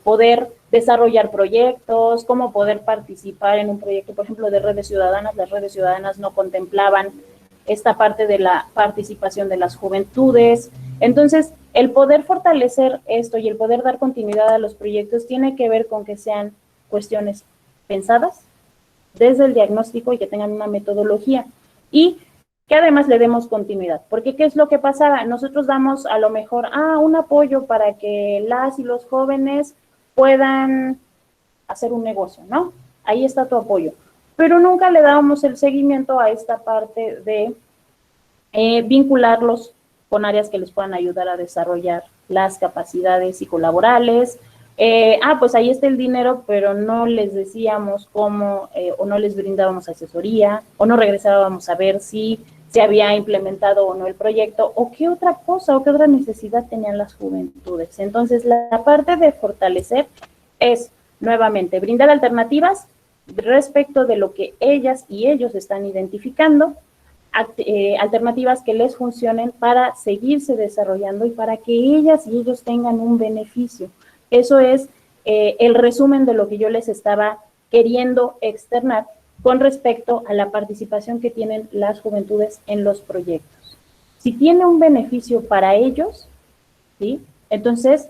poder desarrollar proyectos, cómo poder participar en un proyecto, por ejemplo, de redes ciudadanas. Las redes ciudadanas no contemplaban esta parte de la participación de las juventudes. Entonces, el poder fortalecer esto y el poder dar continuidad a los proyectos tiene que ver con que sean cuestiones pensadas desde el diagnóstico y que tengan una metodología y que además le demos continuidad. Porque ¿qué es lo que pasaba? Nosotros damos a lo mejor un apoyo para que las y los jóvenes puedan hacer un negocio, ¿no? Ahí está tu apoyo. Pero nunca le dábamos el seguimiento a esta parte de vincularlos con áreas que les puedan ayudar a desarrollar las capacidades psicolaborales. Pues ahí está el dinero, pero no les decíamos cómo, o no les brindábamos asesoría, o no regresábamos a ver si se había implementado o no el proyecto, o qué otra cosa, o qué otra necesidad tenían las juventudes. Entonces, la parte de fortalecer es, nuevamente, brindar alternativas respecto de lo que ellas y ellos están identificando, alternativas que les funcionen para seguirse desarrollando y para que ellas y ellos tengan un beneficio. Eso es el resumen de lo que yo les estaba queriendo externar con respecto a la participación que tienen las juventudes en los proyectos. Si tiene un beneficio para ellos, ¿sí?, entonces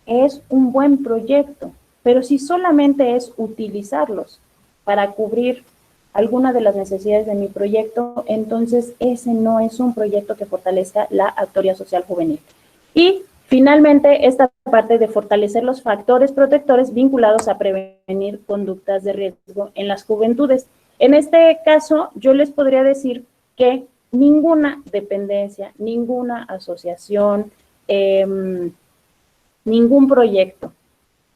es un buen proyecto, pero si solamente es utilizarlos para cubrir alguna de las necesidades de mi proyecto, entonces ese no es un proyecto que fortalezca la actoría social juvenil. Y finalmente, esta parte de fortalecer los factores protectores vinculados a prevenir conductas de riesgo en las juventudes. En este caso, yo les podría decir que ninguna dependencia, ninguna asociación, ningún proyecto,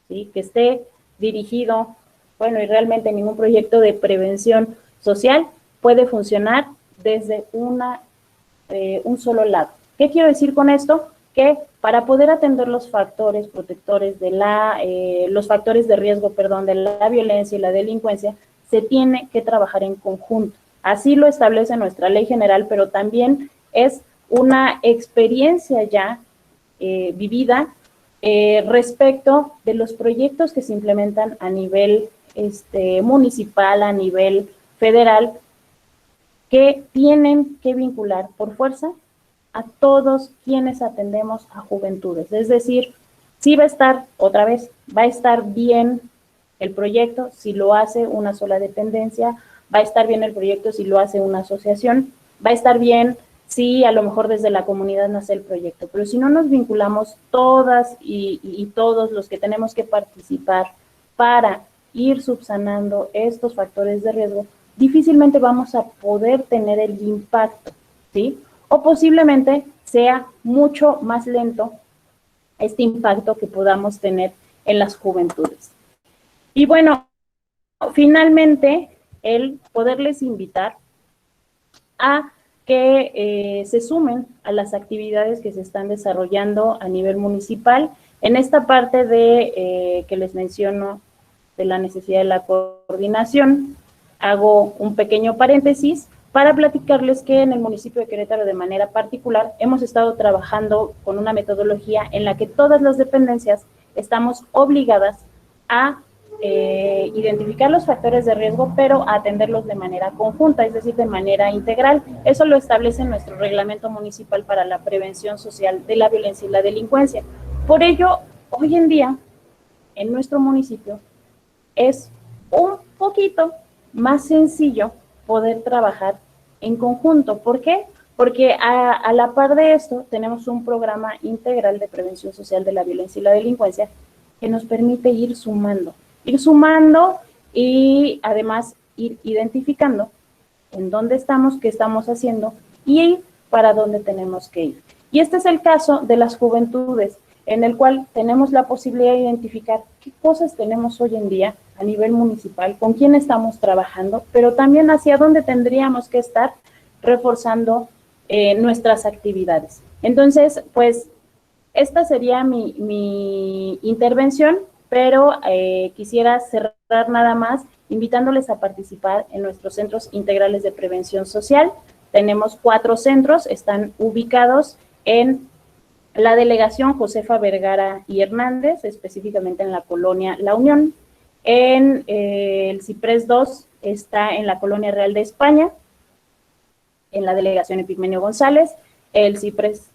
¿sí?, que esté dirigido, y realmente ningún proyecto de prevención social puede funcionar desde un solo lado. ¿Qué quiero decir con esto? Que para poder atender los factores protectores de los factores de riesgo, de la violencia y la delincuencia, se tiene que trabajar en conjunto. Así lo establece nuestra ley general, pero también es una experiencia ya vivida respecto de los proyectos que se implementan a nivel municipal, a nivel federal, que tienen que vincular por fuerza a todos quienes atendemos a juventudes. Es decir, sí va a estar, otra vez, va a estar bien el proyecto si lo hace una sola dependencia, va a estar bien el proyecto si lo hace una asociación, va a estar bien si a lo mejor desde la comunidad nace el proyecto, pero si no nos vinculamos todas y todos los que tenemos que participar para ir subsanando estos factores de riesgo, difícilmente vamos a poder tener el impacto, ¿sí? O posiblemente sea mucho más lento este impacto que podamos tener en las juventudes. Y bueno, finalmente, el poderles invitar a que se sumen a las actividades que se están desarrollando a nivel municipal. En esta parte de que les menciono de la necesidad de la coordinación, hago un pequeño paréntesis para platicarles que en el municipio de Querétaro de manera particular hemos estado trabajando con una metodología en la que todas las dependencias estamos obligadas a identificar los factores de riesgo, pero atenderlos de manera conjunta, es decir, de manera integral. Eso lo establece nuestro reglamento municipal para la prevención social de la violencia y la delincuencia. Por ello, hoy en día, en nuestro municipio, es un poquito más sencillo poder trabajar en conjunto. ¿Por qué? Porque a la par de esto tenemos un programa integral de prevención social de la violencia y la delincuencia que nos permite ir sumando y además ir identificando en dónde estamos, qué estamos haciendo y para dónde tenemos que ir. Y este es el caso de las juventudes, en el cual tenemos la posibilidad de identificar qué cosas tenemos hoy en día a nivel municipal, con quién estamos trabajando, pero también hacia dónde tendríamos que estar reforzando nuestras actividades. Entonces, pues, esta sería mi intervención, pero quisiera cerrar nada más invitándoles a participar en nuestros centros integrales de prevención social. Tenemos 4 centros, están ubicados en la delegación Josefa Vergara y Hernández, específicamente en la colonia La Unión. En el Ciprés 2 está en la colonia Real de España, en la delegación Epigmenio González. El Ciprés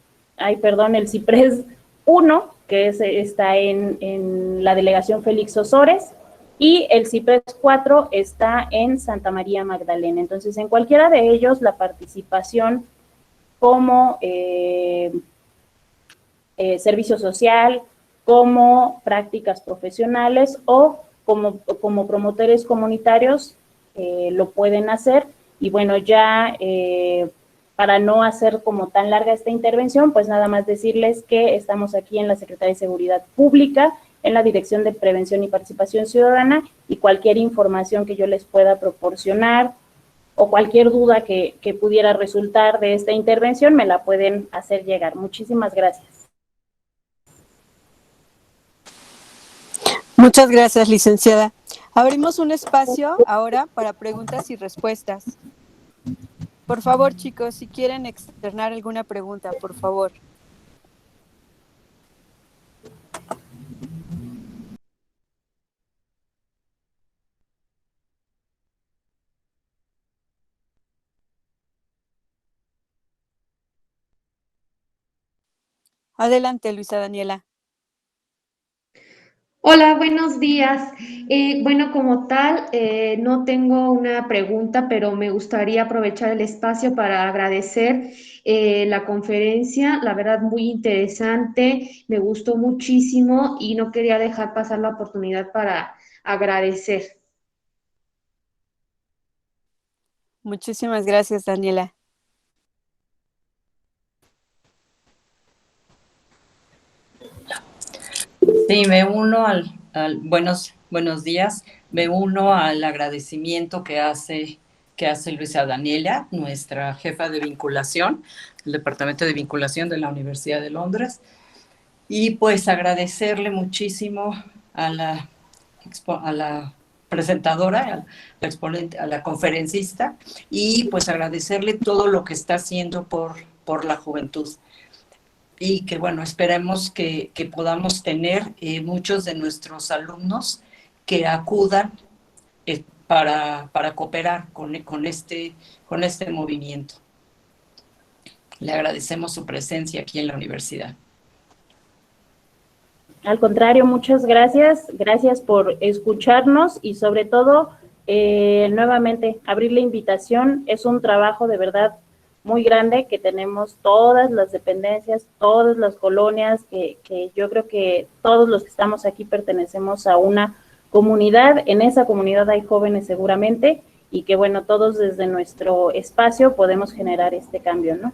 1, que está en la delegación Félix Osores, y el Ciprés 4 está en Santa María Magdalena. Entonces, en cualquiera de ellos, la participación como servicio social, como prácticas profesionales o como promotores comunitarios lo pueden hacer. Y bueno, ya para no hacer como tan larga esta intervención, pues nada más decirles que estamos aquí en la Secretaría de Seguridad Pública, en la Dirección de Prevención y Participación Ciudadana, y cualquier información que yo les pueda proporcionar o cualquier duda que pudiera resultar de esta intervención, me la pueden hacer llegar. Muchísimas gracias. Muchas gracias, licenciada. Abrimos un espacio ahora para preguntas y respuestas. Por favor, chicos, si quieren externar alguna pregunta, por favor. Adelante, Luisa Daniela. Hola, buenos días. Bueno, como tal, no tengo una pregunta, pero me gustaría aprovechar el espacio para agradecer la conferencia. La verdad, muy interesante, me gustó muchísimo y no quería dejar pasar la oportunidad para agradecer. Muchísimas gracias, Daniela. Sí, me uno buenos días, me uno al agradecimiento que hace Luisa Daniela, nuestra jefa de vinculación, el Departamento de Vinculación de la Universidad de Londres, y pues agradecerle muchísimo a la presentadora, a la exponente, a la conferencista, y pues agradecerle todo lo que está haciendo por la juventud. Y que bueno, esperemos que podamos tener muchos de nuestros alumnos que acudan para cooperar con este movimiento. Le agradecemos su presencia aquí en la universidad. Al contrario, muchas gracias. Gracias por escucharnos y sobre todo, nuevamente, abrir la invitación. Es un trabajo de verdad muy grande que tenemos todas las dependencias, todas las colonias, que yo creo que todos los que estamos aquí pertenecemos a una comunidad. En esa comunidad hay jóvenes seguramente y que, bueno, todos desde nuestro espacio podemos generar este cambio, ¿no?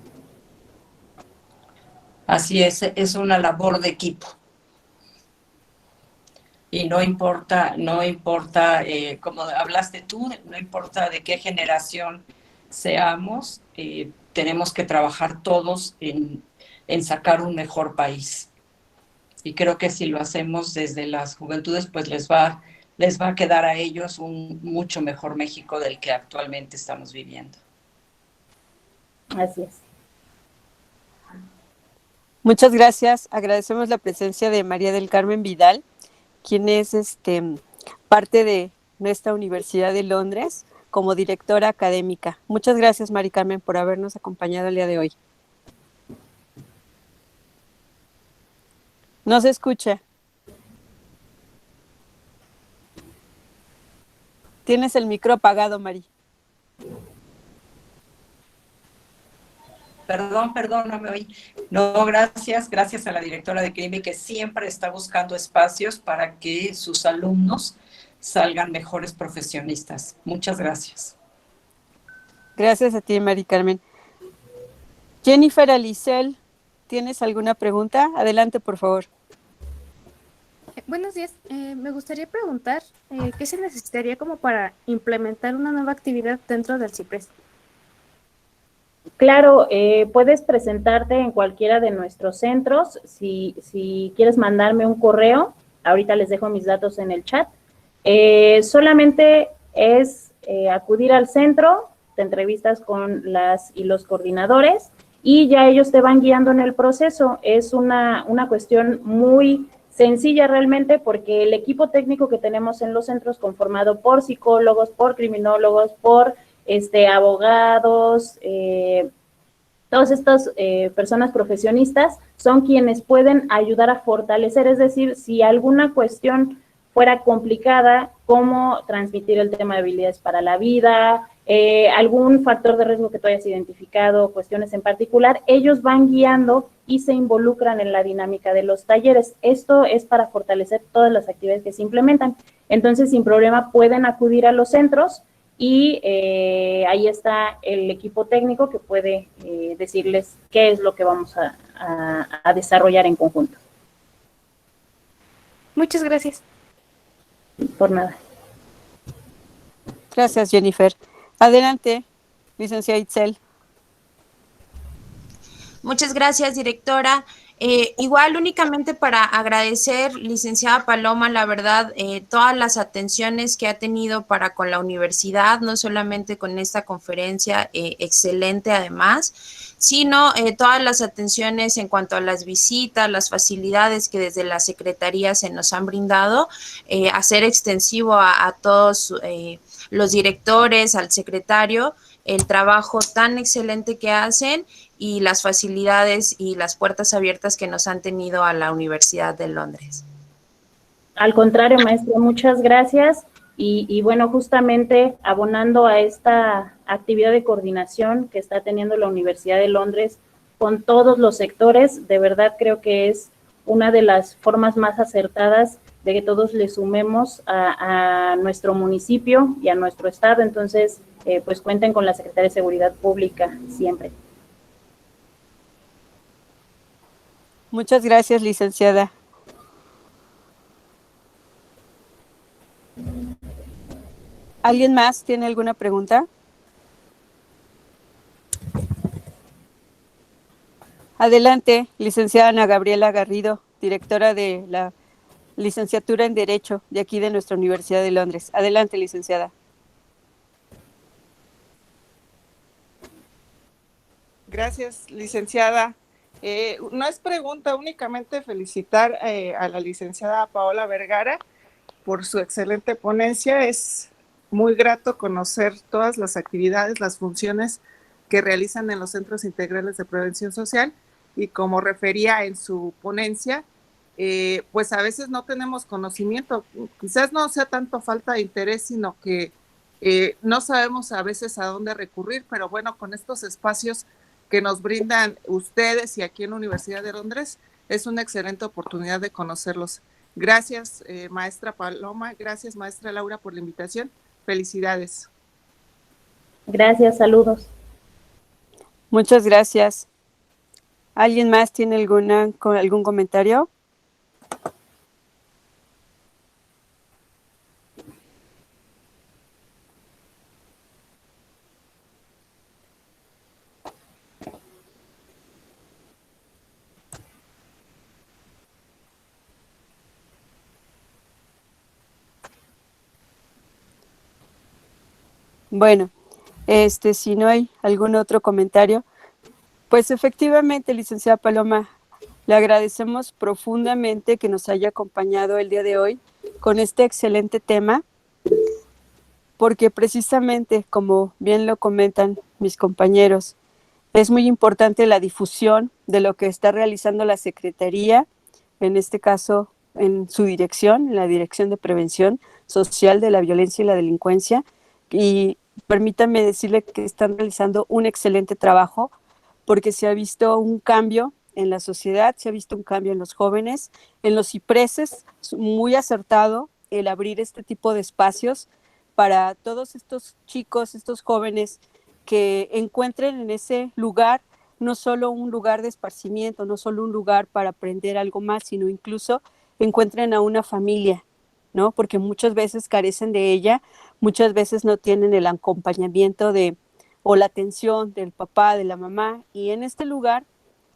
Así es una labor de equipo. Y no importa, como hablaste tú, no importa de qué generación seamos, tenemos que trabajar todos en sacar un mejor país. Y creo que si lo hacemos desde las juventudes, pues les va a quedar a ellos un mucho mejor México del que actualmente estamos viviendo. Así es. Muchas gracias. Agradecemos la presencia de María del Carmen Vidal, quien es parte de nuestra Universidad de Londres como directora académica. Muchas gracias, Mari Carmen, por habernos acompañado el día de hoy. No se escucha. Tienes el micro apagado, Mari. Perdón, no me oí. No, gracias a la directora de CRIMI que siempre está buscando espacios para que sus alumnos salgan mejores profesionistas. Muchas gracias. Gracias a ti, Mari Carmen. Jennifer Alicel, ¿tienes alguna pregunta? Adelante, por favor. Buenos días. Me gustaría preguntar qué se necesitaría como para implementar una nueva actividad dentro del CIPRES. Claro, puedes presentarte en cualquiera de nuestros centros. Si quieres mandarme un correo, ahorita les dejo mis datos en el chat. Solamente es acudir al centro, te entrevistas con las y los coordinadores y ya ellos te van guiando en el proceso. Es una cuestión muy sencilla realmente porque el equipo técnico que tenemos en los centros conformado por psicólogos, por criminólogos, por abogados, todas estas personas profesionistas son quienes pueden ayudar a fortalecer, es decir, si alguna cuestión fuera complicada, cómo transmitir el tema de habilidades para la vida, algún factor de riesgo que tú hayas identificado, cuestiones en particular, ellos van guiando y se involucran en la dinámica de los talleres. Esto es para fortalecer todas las actividades que se implementan. Entonces, sin problema, pueden acudir a los centros y ahí está el equipo técnico que puede decirles qué es lo que vamos a desarrollar en conjunto. Muchas gracias. Por nada. Gracias, Jennifer. Adelante, licenciada Itzel. Muchas gracias, directora. Igual únicamente para agradecer, licenciada Paloma, la verdad, todas las atenciones que ha tenido para con la universidad, no solamente con esta conferencia excelente además, sino todas las atenciones en cuanto a las visitas, las facilidades que desde la Secretaría se nos han brindado, hacer extensivo a todos los directores, al secretario, el trabajo tan excelente que hacen y las facilidades y las puertas abiertas que nos han tenido a la Universidad de Londres. Al contrario, maestra, muchas gracias. Y bueno, justamente abonando a esta actividad de coordinación que está teniendo la Universidad de Londres con todos los sectores, de verdad creo que es una de las formas más acertadas de que todos le sumemos a nuestro municipio y a nuestro estado. Entonces, pues cuenten con la Secretaría de Seguridad Pública siempre. Muchas gracias, licenciada. ¿Alguien más tiene alguna pregunta? Adelante, licenciada Ana Gabriela Garrido, directora de la licenciatura en Derecho de aquí de nuestra Universidad de Londres. Adelante, licenciada. Gracias, licenciada. No es pregunta, únicamente felicitar a la licenciada Paola Vergara por su excelente ponencia. Es muy grato conocer todas las actividades, las funciones que realizan en los centros integrales de prevención social, y como refería en su ponencia, pues a veces no tenemos conocimiento, quizás no sea tanto falta de interés, sino que no sabemos a veces a dónde recurrir, pero bueno, con estos espacios que nos brindan ustedes y aquí en la Universidad de Londres, es una excelente oportunidad de conocerlos. Gracias, maestra Paloma, gracias, maestra Laura, por la invitación. Felicidades. Gracias, saludos. Muchas gracias. ¿Alguien más tiene algún comentario? Bueno, si no hay algún otro comentario, pues efectivamente, licenciada Paloma, le agradecemos profundamente que nos haya acompañado el día de hoy con este excelente tema, porque precisamente, como bien lo comentan mis compañeros, es muy importante la difusión de lo que está realizando la Secretaría, en este caso en su dirección, en la Dirección de Prevención Social de la Violencia y la Delincuencia, y permítame decirle que están realizando un excelente trabajo, porque se ha visto un cambio en la sociedad, se ha visto un cambio en los jóvenes, en los cipreses, muy acertado el abrir este tipo de espacios para todos estos chicos, estos jóvenes que encuentren en ese lugar no solo un lugar de esparcimiento, no solo un lugar para aprender algo más, sino incluso encuentren a una familia, ¿no? Porque muchas veces carecen de ella, muchas veces no tienen el acompañamiento o la atención del papá, de la mamá, y en este lugar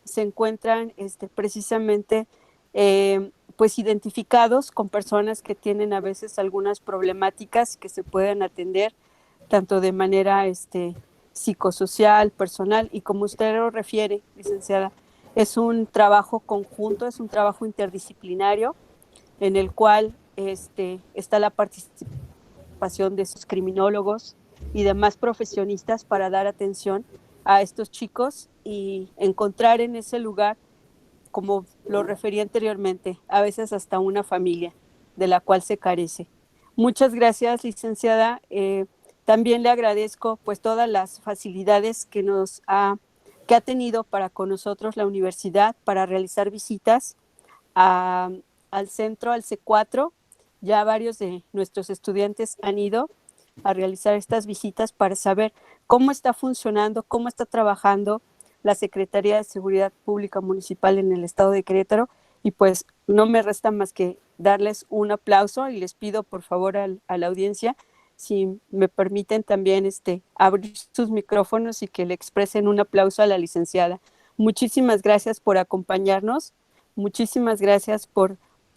se encuentran precisamente pues identificados con personas que tienen a veces algunas problemáticas que se pueden atender tanto de manera psicosocial, personal, y como usted lo refiere, licenciada, es un trabajo conjunto, es un trabajo interdisciplinario en el cual está la participación de sus criminólogos y demás profesionistas para dar atención a estos chicos y encontrar en ese lugar, como lo referí anteriormente, a veces hasta una familia de la cual se carece. Muchas gracias, licenciada. También le agradezco pues todas las facilidades que ha tenido para con nosotros la universidad para realizar visitas al centro, al C4. Ya varios de nuestros estudiantes han ido a realizar estas visitas para saber cómo está funcionando, cómo está trabajando la Secretaría de Seguridad Pública Municipal en el estado de Querétaro, y pues no me resta más que darles un aplauso y les pido por favor a la audiencia, si me permiten también abrir sus micrófonos y que le expresen un aplauso a la licenciada. Muchísimas gracias por acompañarnos, muchísimas gracias por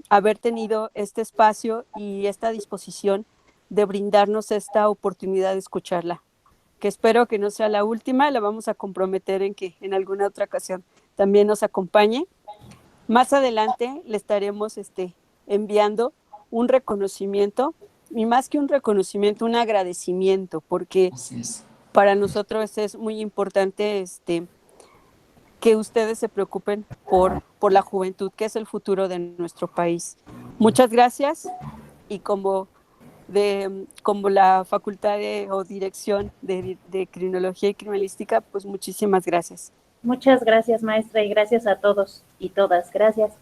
haber tenido este espacio y esta disposición de brindarnos esta oportunidad de escucharla, que espero que no sea la última. La vamos a comprometer en que en alguna otra ocasión también nos acompañe. Más adelante le estaremos enviando un reconocimiento, y más que un reconocimiento, un agradecimiento, porque para nosotros es muy importante que ustedes se preocupen por la juventud, que es el futuro de nuestro país. Muchas gracias, y como la Facultad o Dirección de Criminología y Criminalística, pues muchísimas gracias. Muchas gracias, maestra, y gracias a todos y todas. Gracias.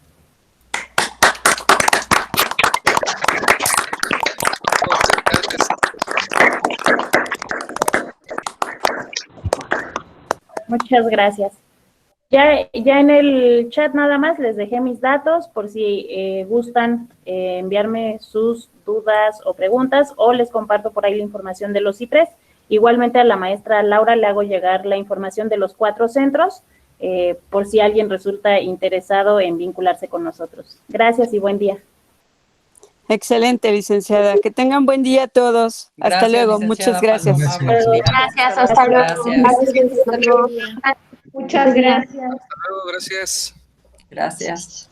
Muchas gracias. Ya en el chat nada más les dejé mis datos por si gustan enviarme sus dudas o preguntas, o les comparto por ahí la información de los CIPRES. Igualmente a la maestra Laura le hago llegar la información de los 4 centros, por si alguien resulta interesado en vincularse con nosotros. Gracias y buen día. Excelente, licenciada. Que tengan buen día a todos. Gracias, hasta luego. Muchas gracias. Gracias, hasta luego. Muchas gracias. Hasta luego, gracias. Gracias.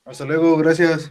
Hasta luego, gracias.